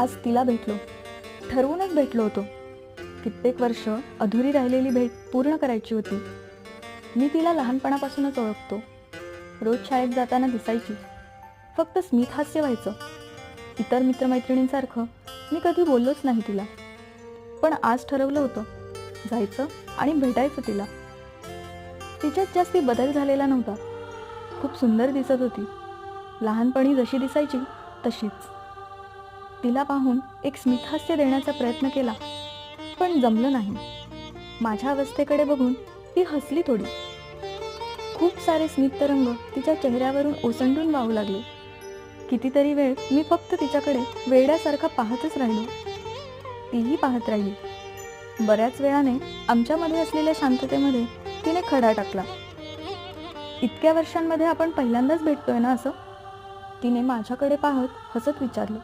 आज तिला भेटलो. ठरवूनच भेटलो होतो. कित्येक वर्ष अधुरी राहिलेली भेट पूर्ण करायची होती. मी तिला लहानपणापासूनच ओळखतो. रोज शाळेत जाताना दिसायची. फक्त स्मित हास्य व्हायचं. इतर मित्रमैत्रिणींसारखं मी कधी बोललोच नाही तिला. पण आज ठरवलं होतं, जायचं आणि भेटायचं तिला. तिच्यात जास्ती बदल झालेला नव्हता. खूप सुंदर दिसत होती. लहानपणी जशी दिसायची तशीच. तिला पाहून एक स्मितहास्य देण्याचा प्रयत्न केला, पण जमलं नाही. माझ्या अवस्थेकडे बघून ती हसली थोडी. खूप सारे स्मित तरंग तिच्या चेहऱ्यावरून ओसंडून वाहू लागले. कितीतरी वेळ मी फक्त तिच्याकडे वेड्यासारखा पाहतच राहिलो. तीही पाहत राहिली. बऱ्याच वेळाने आमच्यामध्ये असलेल्या शांततेमध्ये तिने खडा टाकला. इतक्या वर्षांमध्ये आपण पहिल्यांदाच भेटतोय ना असं? तिने माझ्याकडे पाहत हसत विचारलं.